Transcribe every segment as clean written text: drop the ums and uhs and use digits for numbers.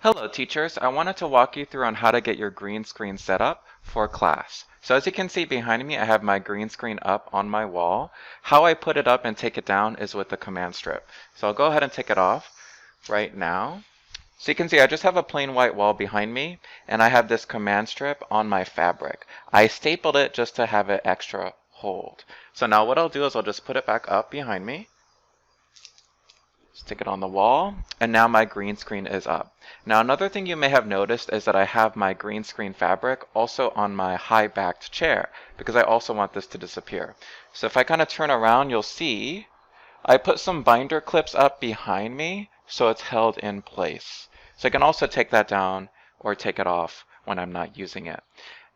Hello teachers, I wanted to walk you through on how to get your green screen set up for class. So as you can see behind me, I have my green screen up on my wall. How I put it up and take it down is with the command strip. So I'll go ahead and take it off right now. So you can see I just have a plain white wall behind me and I have this command strip on my fabric. I stapled it just to have it extra hold. So now what I'll do is I'll just put it back up behind me. Stick it on the wall, and now my green screen is up. Now another thing you may have noticed is that I have my green screen fabric also on my high-backed chair because I also want this to disappear. So if I kind of turn around, you'll see I put some binder clips up behind me so it's held in place. So I can also take that down or take it off when I'm not using it.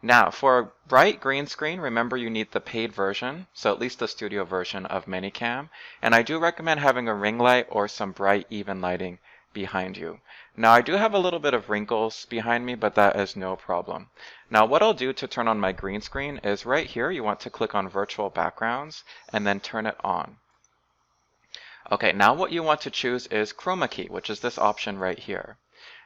Now, for a bright green screen, remember you need the paid version, so at least the studio version of Minicam. And I do recommend having a ring light or some bright, even lighting behind you. Now, I do have a little bit of wrinkles behind me, but that is no problem. Now, what I'll do to turn on my green screen is right here, you want to click on Virtual Backgrounds and then turn it on. Okay, now what you want to choose is Chroma Key, which is this option right here.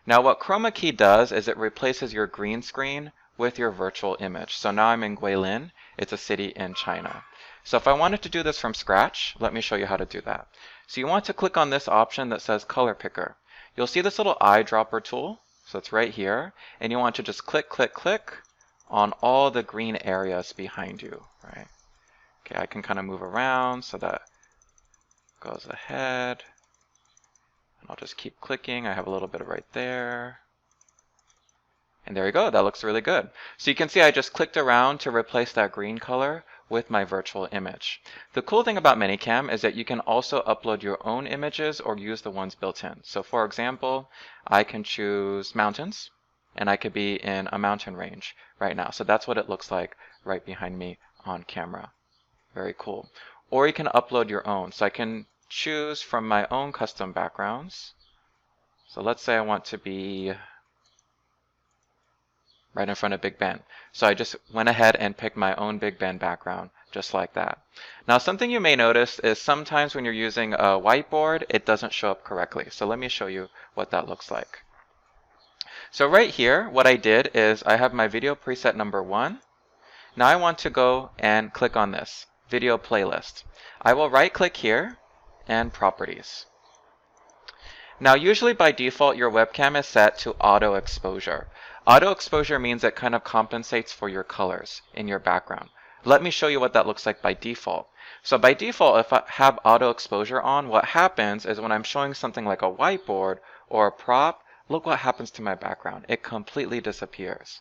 Now, what Chroma Key does is it replaces your green screen with your virtual image. So now I'm in Guilin. It's a city in China. So if I wanted to do this from scratch, let me show you how to do that. So you want to click on this option that says Color Picker. You'll see this little eyedropper tool. So it's right here. And you want to just click, click, click on all the green areas behind you, right? Okay, I can kind of move around so that goes ahead. And I'll just keep clicking. I have a little bit right there. And there you go, that looks really good. So you can see I just clicked around to replace that green color with my virtual image. The cool thing about Minicam is that you can also upload your own images or use the ones built in. So for example, I can choose mountains, and I could be in a mountain range right now. So that's what it looks like right behind me on camera. Very cool. Or you can upload your own. So I can choose from my own custom backgrounds. So let's say I want to be right in front of Big Ben. So I just went ahead and picked my own Big Ben background, just like that. Now something you may notice is sometimes when you're using a whiteboard, it doesn't show up correctly. So let me show you what that looks like. So right here, what I did is I have my video preset number 1. Now I want to go and click on this, video playlist. I will right click here and properties. Now usually by default your webcam is set to auto exposure. Auto exposure means it kind of compensates for your colors in your background. Let me show you what that looks like by default. So by default, if I have auto exposure on, what happens is when I'm showing something like a whiteboard or a prop, look what happens to my background. It completely disappears.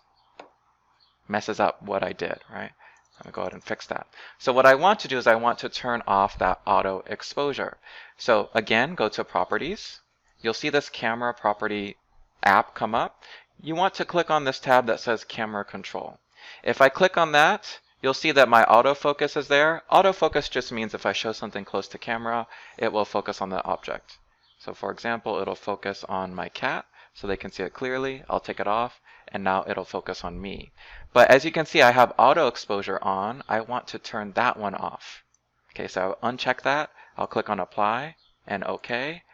Messes up what I did, right? I'm going to go ahead and fix that. So what I want to do is I want to turn off that auto exposure. So again, go to properties. You'll see this camera property app come up. You want to click on this tab that says camera control. If I click on that, you'll see that my autofocus is there. Autofocus just means if I show something close to camera, it will focus on the object. So for example, it'll focus on my cat so they can see it clearly. I'll take it off and now it'll focus on me. But as you can see, I have auto exposure on. I want to turn that one off. Okay, so I'll uncheck that. I'll click on apply and OK.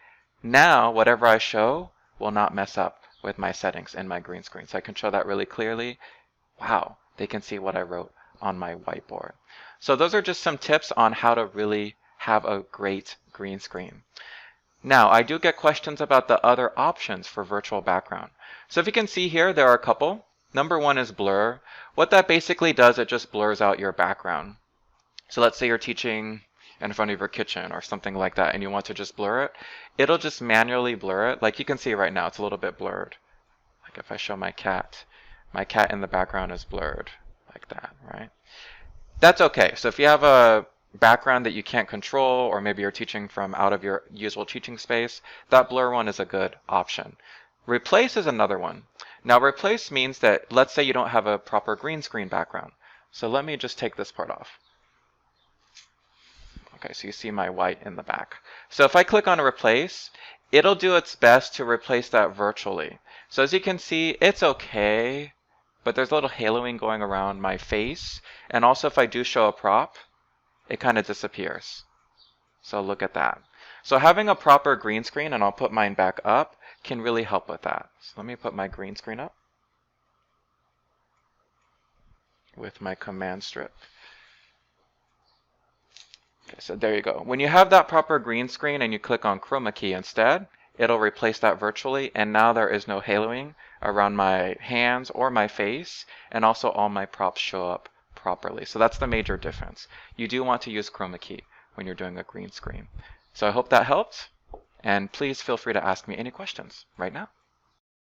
Now, whatever I show will not mess up with my settings in my green screen. So I can show that really clearly. Wow, they can see what I wrote on my whiteboard. So those are just some tips on how to really have a great green screen. Now, I do get questions about the other options for virtual background. So if you can see here, there are a couple. Number 1 is blur. What that basically does, it just blurs out your background. So let's say you're teaching in front of your kitchen or something like that and you want to just blur it, it'll just manually blur it. Like you can see right now, it's a little bit blurred. Like if I show my cat in the background is blurred like that, right? That's okay. So if you have a background that you can't control, or maybe you're teaching from out of your usual teaching space, that blur one is a good option. Replace is another one. Now replace means that let's say you don't have a proper green screen background. So let me just take this part off. Okay, so you see my white in the back. So if I click on replace, it'll do its best to replace that virtually. So as you can see, it's okay, but there's a little haloing going around my face. And also if I do show a prop, it kind of disappears. So look at that. So having a proper green screen, and I'll put mine back up, can really help with that. So let me put my green screen up with my command strip. Okay, so there you go. When you have that proper green screen and you click on chroma key instead, it'll replace that virtually, and now there is no haloing around my hands or my face, and also all my props show up properly. So that's the major difference. You do want to use chroma key when you're doing a green screen. So I hope that helped, and please feel free to ask me any questions right now.